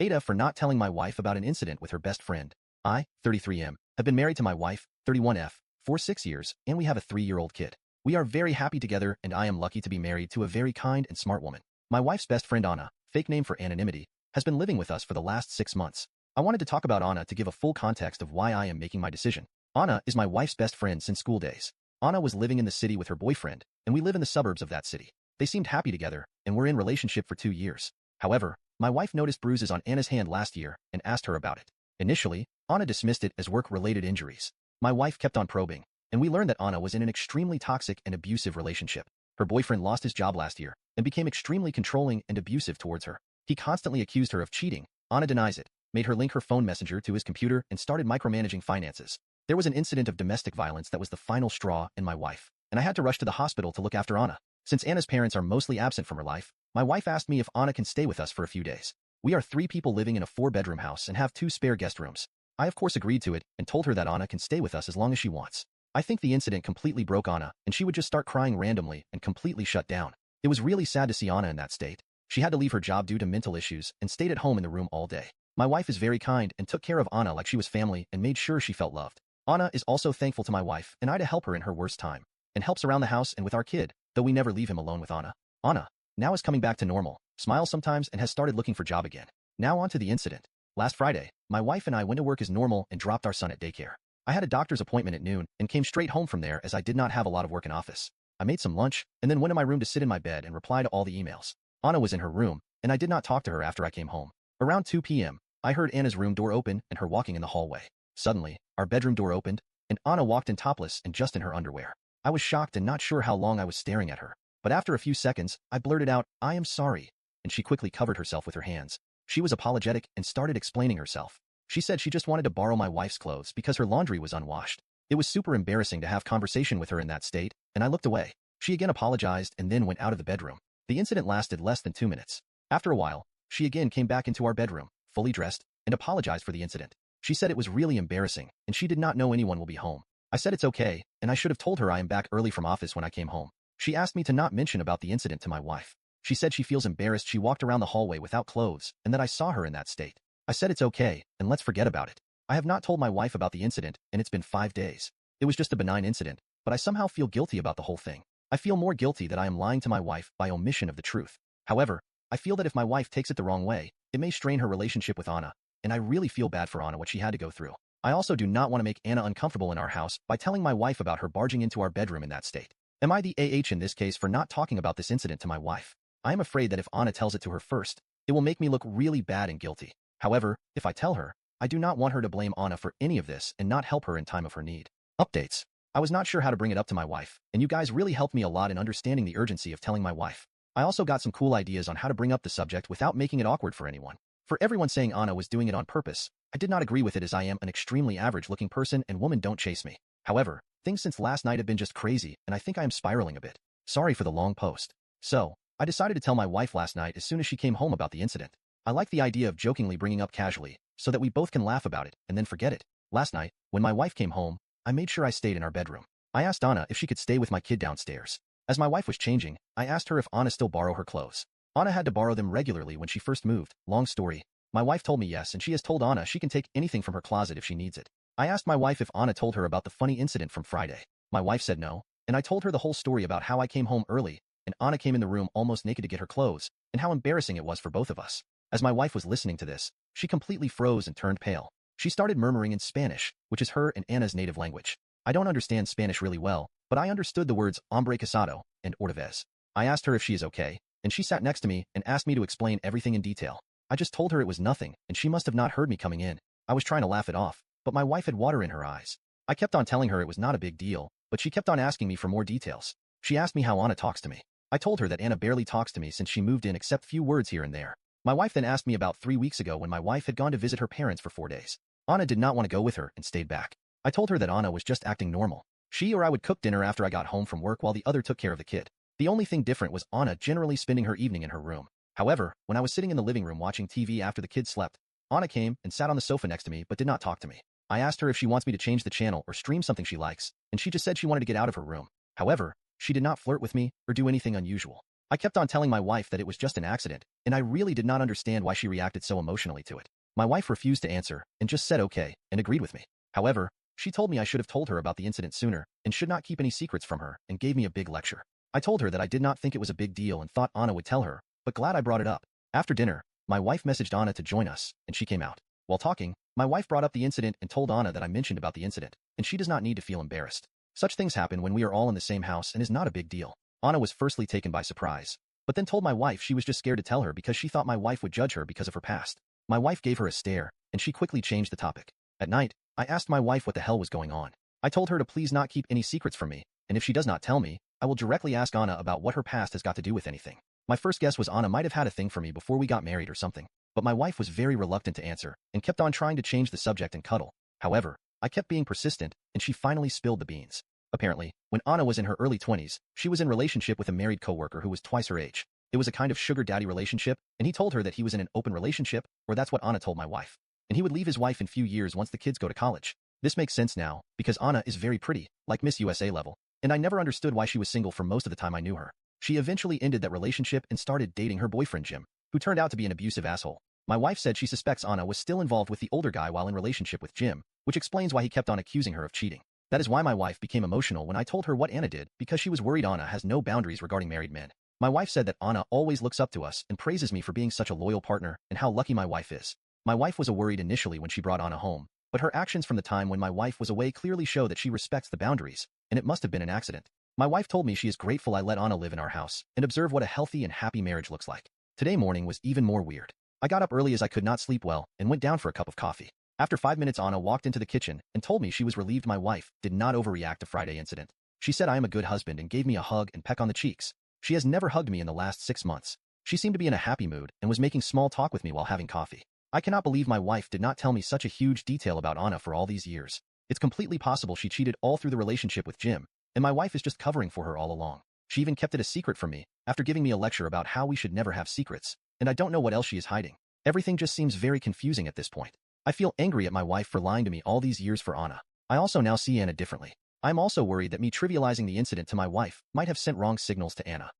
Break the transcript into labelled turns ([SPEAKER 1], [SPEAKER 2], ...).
[SPEAKER 1] AITA for not telling my wife about an incident with her best friend. I, 33M, have been married to my wife, 31F, for 6 years, and we have a 3-year-old kid. We are very happy together, and I am lucky to be married to a very kind and smart woman. My wife's best friend Anna, fake name for anonymity, has been living with us for the last 6 months. I wanted to talk about Anna to give a full context of why I am making my decision. Anna is my wife's best friend since school days. Anna was living in the city with her boyfriend, and we live in the suburbs of that city. They seemed happy together, and were in relationship for 2 years. However, my wife noticed bruises on Anna's hand last year and asked her about it. Initially, Anna dismissed it as work-related injuries. My wife kept on probing, and we learned that Anna was in an extremely toxic and abusive relationship. Her boyfriend lost his job last year and became extremely controlling and abusive towards her. He constantly accused her of cheating. Anna denies it, made her link her phone messenger to his computer, and started micromanaging finances. There was an incident of domestic violence that was the final straw in my wife, and I had to rush to the hospital to look after Anna. Since Anna's parents are mostly absent from her life, my wife asked me if Anna can stay with us for a few days. We are 3 people living in a 4-bedroom house and have 2 spare guest rooms. I of course agreed to it and told her that Anna can stay with us as long as she wants. I think the incident completely broke Anna, and she would just start crying randomly and completely shut down. It was really sad to see Anna in that state. She had to leave her job due to mental issues and stayed at home in the room all day. My wife is very kind and took care of Anna like she was family and made sure she felt loved. Anna is also thankful to my wife and I to help her in her worst time, and helps around the house and with our kid, though we never leave him alone with Anna. Anna now is coming back to normal, smiles sometimes, and has started looking for job again. Now on to the incident. Last Friday, my wife and I went to work as normal and dropped our son at daycare. I had a doctor's appointment at noon and came straight home from there as I did not have a lot of work in office. I made some lunch and then went to my room to sit in my bed and reply to all the emails. Anna was in her room, and I did not talk to her after I came home. Around 2 p.m., I heard Anna's room door open and her walking in the hallway. Suddenly, our bedroom door opened, and Anna walked in topless and just in her underwear. I was shocked and not sure how long I was staring at her. But after a few seconds, I blurted out, "I am sorry," and she quickly covered herself with her hands. She was apologetic and started explaining herself. She said she just wanted to borrow my wife's clothes because her laundry was unwashed. It was super embarrassing to have conversation with her in that state, and I looked away. She again apologized and then went out of the bedroom. The incident lasted less than 2 minutes. After a while, she again came back into our bedroom, fully dressed, and apologized for the incident. She said it was really embarrassing, and she did not know anyone will be home. I said it's okay, and I should have told her I am back early from office when I came home. She asked me to not mention about the incident to my wife. She said she feels embarrassed she walked around the hallway without clothes and that I saw her in that state. I said it's okay, and let's forget about it. I have not told my wife about the incident, and it's been 5 days. It was just a benign incident, but I somehow feel guilty about the whole thing. I feel more guilty that I am lying to my wife by omission of the truth. However, I feel that if my wife takes it the wrong way, it may strain her relationship with Anna, and I really feel bad for Anna what she had to go through. I also do not want to make Anna uncomfortable in our house by telling my wife about her barging into our bedroom in that state. Am I the in this case for not talking about this incident to my wife? I am afraid that if Anna tells it to her first, it will make me look really bad and guilty. However, if I tell her, I do not want her to blame Anna for any of this and not help her in time of her need. Updates. I was not sure how to bring it up to my wife, and you guys really helped me a lot in understanding the urgency of telling my wife. I also got some cool ideas on how to bring up the subject without making it awkward for anyone. For everyone saying Anna was doing it on purpose, I did not agree with it as I am an extremely average-looking person and women don't chase me. However, things since last night have been just crazy, and I think I am spiraling a bit. Sorry for the long post. So, I decided to tell my wife last night as soon as she came home about the incident. I like the idea of jokingly bringing up casually, so that we both can laugh about it and then forget it. Last night, when my wife came home, I made sure I stayed in our bedroom. I asked Anna if she could stay with my kid downstairs. As my wife was changing, I asked her if Anna still borrow her clothes. Anna had to borrow them regularly when she first moved. Long story. My wife told me yes, and she has told Anna she can take anything from her closet if she needs it. I asked my wife if Anna told her about the funny incident from Friday. My wife said no, and I told her the whole story about how I came home early, and Anna came in the room almost naked to get her clothes, and how embarrassing it was for both of us. As my wife was listening to this, she completely froze and turned pale. She started murmuring in Spanish, which is her and Anna's native language. I don't understand Spanish really well, but I understood the words hombre casado and otra vez. I asked her if she is okay, and she sat next to me and asked me to explain everything in detail. I just told her it was nothing, and she must have not heard me coming in. I was trying to laugh it off, but my wife had water in her eyes. I kept on telling her it was not a big deal, but she kept on asking me for more details. She asked me how Anna talks to me. I told her that Anna barely talks to me since she moved in except few words here and there. My wife then asked me about 3 weeks ago when my wife had gone to visit her parents for 4 days. Anna did not want to go with her and stayed back. I told her that Anna was just acting normal. She or I would cook dinner after I got home from work while the other took care of the kid. The only thing different was Anna generally spending her evening in her room. However, when I was sitting in the living room watching TV after the kids slept, Anna came and sat on the sofa next to me but did not talk to me. I asked her if she wants me to change the channel or stream something she likes, and she just said she wanted to get out of her room. However, she did not flirt with me or do anything unusual. I kept on telling my wife that it was just an accident, and I really did not understand why she reacted so emotionally to it. My wife refused to answer and just said okay and agreed with me. However, she told me I should have told her about the incident sooner and should not keep any secrets from her and gave me a big lecture. I told her that I did not think it was a big deal and thought Anna would tell her, but glad I brought it up. After dinner, my wife messaged Anna to join us, and she came out. While talking, my wife brought up the incident and told Anna that I mentioned about the incident, and she does not need to feel embarrassed. Such things happen when we are all in the same house and is not a big deal. Anna was firstly taken by surprise, but then told my wife she was just scared to tell her because she thought my wife would judge her because of her past. My wife gave her a stare, and she quickly changed the topic. At night, I asked my wife what the hell was going on. I told her to please not keep any secrets from me, and if she does not tell me, I will directly ask Anna about what her past has got to do with anything. My first guess was Anna might have had a thing for me before we got married or something, but my wife was very reluctant to answer and kept on trying to change the subject and cuddle. However, I kept being persistent, and she finally spilled the beans. Apparently, when Anna was in her early 20s, she was in a relationship with a married coworker who was twice her age. It was a kind of sugar daddy relationship, and he told her that he was in an open relationship, or that's what Anna told my wife. And he would leave his wife in few years once the kids go to college. This makes sense now, because Anna is very pretty, like Miss USA level, and I never understood why she was single for most of the time I knew her. She eventually ended that relationship and started dating her boyfriend Jim, who turned out to be an abusive asshole. My wife said she suspects Anna was still involved with the older guy while in relationship with Jim, which explains why he kept on accusing her of cheating. That is why my wife became emotional when I told her what Anna did, because she was worried Anna has no boundaries regarding married men. My wife said that Anna always looks up to us and praises me for being such a loyal partner and how lucky my wife is. My wife was worried initially when she brought Anna home, but her actions from the time when my wife was away clearly show that she respects the boundaries, and it must have been an accident. My wife told me she is grateful I let Anna live in our house and observe what a healthy and happy marriage looks like. Today morning was even more weird. I got up early as I could not sleep well and went down for a cup of coffee. After 5 minutes, Anna walked into the kitchen and told me she was relieved my wife did not overreact to Friday incident. She said I am a good husband and gave me a hug and peck on the cheeks. She has never hugged me in the last 6 months. She seemed to be in a happy mood and was making small talk with me while having coffee. I cannot believe my wife did not tell me such a huge detail about Anna for all these years. It's completely possible she cheated all through the relationship with Jim, and my wife is just covering for her all along. She even kept it a secret from me after giving me a lecture about how we should never have secrets, and I don't know what else she is hiding. Everything just seems very confusing at this point. I feel angry at my wife for lying to me all these years for Anna. I also now see Anna differently. I'm also worried that me trivializing the incident to my wife might have sent wrong signals to Anna.